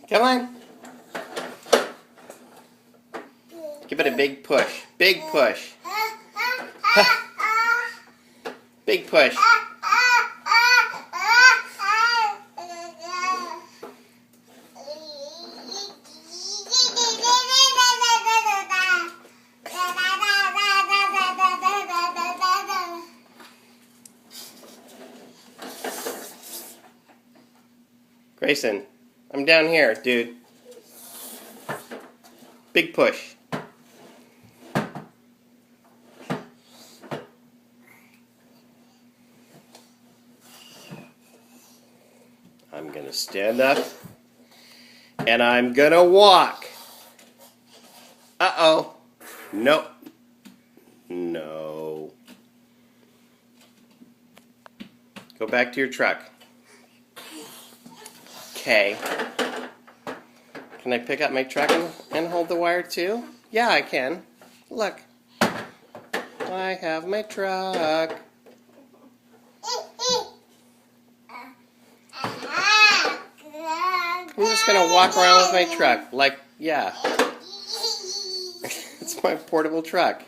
Come on. Give it a big push. Big push. Big push. Greysen, I'm down here, dude. Big push. I'm gonna stand up and I'm gonna walk. Uh-oh. Nope. No. Go back to your truck. Okay. Can I pick up my truck and hold the wire too? Yeah, I can. Look. I have my truck. I'm just going to walk around with my truck. Like, yeah. It's my portable truck.